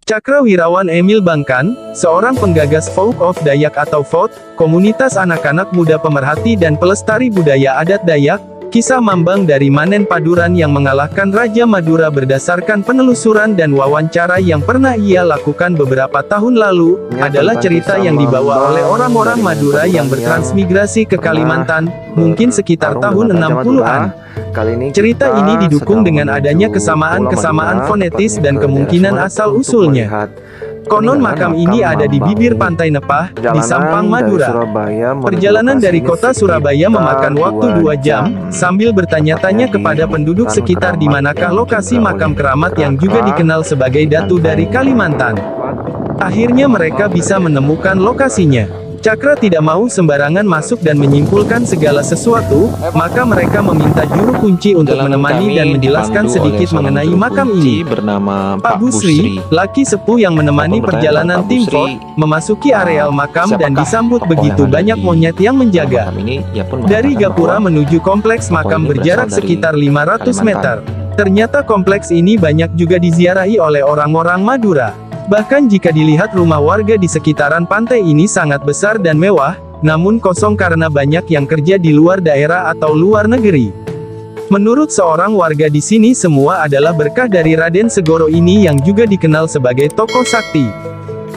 Cakrawirawan Emil Bangkan, seorang penggagas Folk of Dayak atau FOD, komunitas anak-anak muda pemerhati dan pelestari budaya adat Dayak, kisah Mambang dari Manen Paduran yang mengalahkan Raja Madura berdasarkan penelusuran dan wawancara yang pernah ia lakukan beberapa tahun lalu, adalah cerita yang dibawa oleh orang-orang Madura yang bertransmigrasi ke Kalimantan, mungkin sekitar tahun 60-an. Cerita ini didukung dengan adanya kesamaan-kesamaan fonetis dan kemungkinan asal-usulnya. Konon makam ini ada di bibir pantai Nepah, di Sampang, Madura. Perjalanan dari kota Surabaya memakan waktu 2 jam, sambil bertanya-tanya kepada penduduk sekitar di manakah lokasi makam keramat yang juga dikenal sebagai Datu dari Kalimantan. Akhirnya mereka bisa menemukan lokasinya. Cakra tidak mau sembarangan masuk dan menyimpulkan segala sesuatu, maka mereka meminta juru kunci untuk menemani dan menjelaskan sedikit mengenai makam ini. Bernama Pak Busri, laki sepuh yang menemani perjalanan tim FOD, memasuki areal makam dan disambut begitu banyak monyet yang menjaga. Dari gapura menuju kompleks makam berjarak sekitar 500 meter. Ternyata kompleks ini banyak juga diziarahi oleh orang-orang Madura. Bahkan jika dilihat rumah warga di sekitaran pantai ini sangat besar dan mewah, namun kosong karena banyak yang kerja di luar daerah atau luar negeri. Menurut seorang warga di sini semua adalah berkah dari Raden Segoro ini yang juga dikenal sebagai tokoh sakti.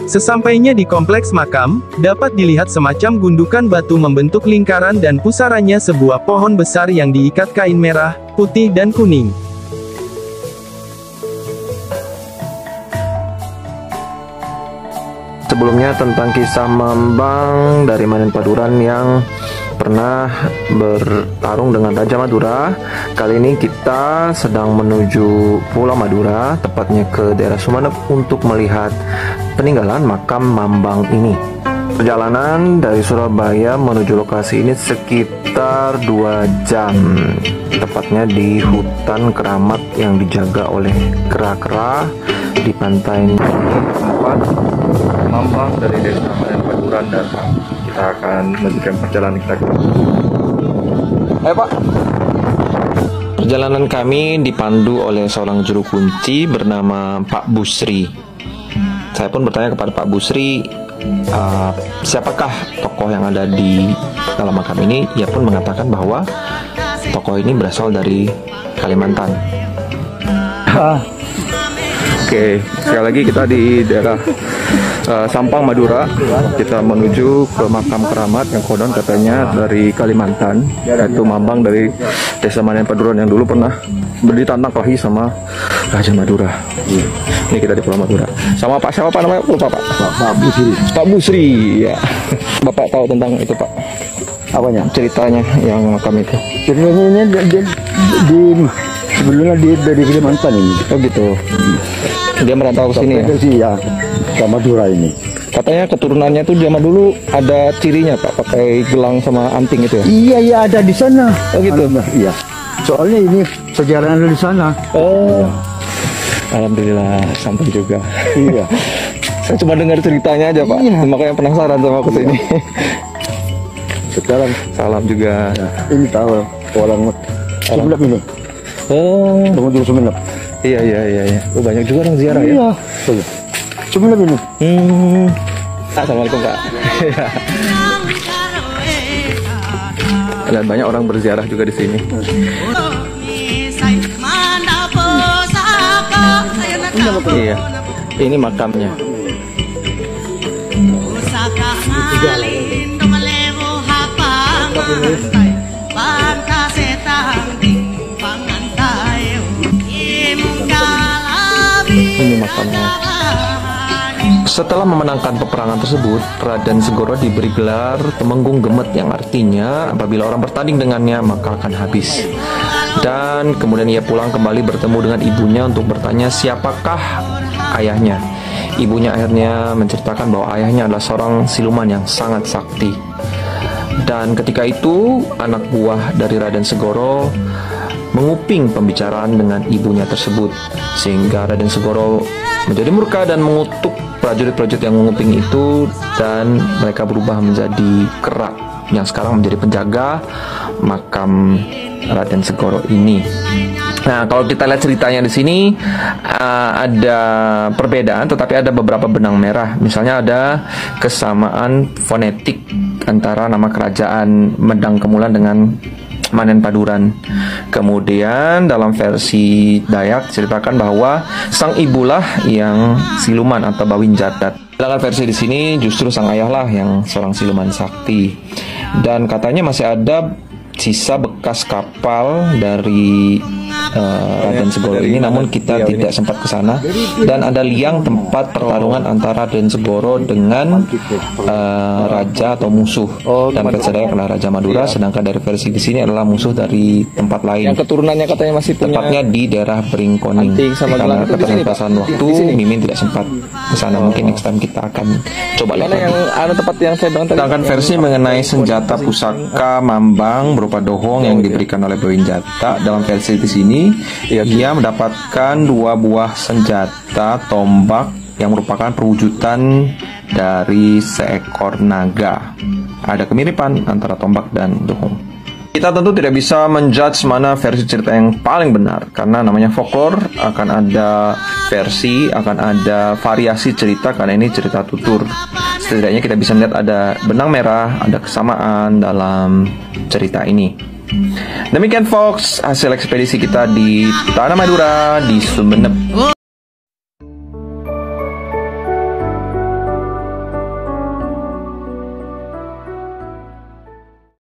Sesampainya di kompleks makam, dapat dilihat semacam gundukan batu membentuk lingkaran dan pusarannya sebuah pohon besar yang diikat kain merah, putih dan kuning. Sebelumnya tentang kisah Mambang dari Manen Paduran yang pernah bertarung dengan Raja Madura. Kali ini kita sedang menuju Pulau Madura, tepatnya ke daerah Sumeneb untuk melihat peninggalan makam Mambang ini. Perjalanan dari Surabaya menuju lokasi ini sekitar 2 jam, tepatnya di hutan keramat yang dijaga oleh kera-kera di pantai tempat Mambang dari desa Manen Paduran datang. Kita akan melanjutkan perjalanan kita. Ayo Pak. Perjalanan kami dipandu oleh seorang juru kunci bernama Pak Busri. Saya pun bertanya kepada Pak Busri, siapakah tokoh yang ada di dalam makam ini. Ia pun mengatakan bahwa tokoh ini berasal dari Kalimantan. Oke, sekali lagi kita di daerah Sampang, Madura. Kita menuju ke makam keramat yang konon katanya dari Kalimantan, yaitu Mambang dari desa Manen Paduran yang dulu pernah ditantang kelahi sama Raja Madura. Ini kita di Pulau Madura. Sama Pak siapa Pak namanya? Lupa Pak. Pak Busri. Pak Busri, ya. Bapak tahu tentang itu Pak? Apanya? Ceritanya yang makam itu. Ceritanya ini sebelumnya dari Kalimantan ini. Oh gitu. Dia merantau ke sini ya? Ke Madura ini. Katanya keturunannya tuh zaman dulu ada cirinya Pak, pakai gelang sama anting itu ya? Iya ada di sana. Oh gitu. Iya. Soalnya ini perjalanan dari sana. Oh. Alhamdulillah sampai juga. Iya. Saya cuma dengar ceritanya aja Pak. Iya. Makanya penasaran sama ke sini. Sekarang salam juga. Ya, ini tahu orang Sumeneb ini. Oh. Pengunjung Sumeneb. Iya. Oh, banyak juga orang ziarah ya? Iya. Sumeneb ini. Assalamualaikum Kak. Dan banyak orang berziarah juga di sini. Iya. Ini makamnya. Ini makamnya. Setelah memenangkan peperangan tersebut, Raden Segoro diberi gelar Temenggung Gemet yang artinya apabila orang bertanding dengannya maka akan habis. Dan kemudian ia pulang kembali bertemu dengan ibunya untuk bertanya siapakah ayahnya. Ibunya akhirnya menceritakan bahwa ayahnya adalah seorang siluman yang sangat sakti. Dan ketika itu anak buah dari Raden Segoro menguping pembicaraan dengan ibunya tersebut, sehingga Raden Segoro menjadi murka dan mengutuk prajurit-prajurit yang menguping itu, dan mereka berubah menjadi kera yang sekarang menjadi penjaga makam Raden Segoro ini. Nah, kalau kita lihat ceritanya di sini ada perbedaan, tetapi ada beberapa benang merah. Misalnya ada kesamaan fonetik antara nama kerajaan Medang Kemulan dengan Manen Paduran. Kemudian dalam versi Dayak ceritakan bahwa sang ibulah yang siluman atau Bawin Jadat. Dalam versi di sini justru sang ayahlah yang seorang siluman sakti. Dan katanya masih ada sisa bekas kapal dari Raden Segoro ini, namun kita tidak sempat ke sana. Dan ada liang tempat pertarungan antara Raden Segoro dengan raja atau musuh. Dan versi Dayak adalah Raja Madura, sedangkan dari versi di sini adalah musuh dari tempat lain. Yang keturunannya katanya masih punya, tepatnya di daerah Beringkoning. Karena keterbatasan waktu, Mimin tidak sempat ke sana. Mungkin next time kita akan coba lihat. yang ada tempat yang saya bilang tadi. Sedangkan versi mengenai senjata pusaka Mambang berupa dohong yang diberikan oleh Bawin Jata, dalam versi di sini ia mendapatkan 2 buah senjata tombak yang merupakan perwujudan dari seekor naga. Ada kemiripan antara tombak dan dohong. Kita tentu tidak bisa menjudge mana versi cerita yang paling benar, karena namanya folklore, akan ada versi, akan ada variasi cerita, karena ini cerita tutur. Setidaknya kita bisa melihat ada benang merah, ada kesamaan dalam cerita ini. Demikian Fox, hasil ekspedisi kita di Tanah Madura di Sumeneb.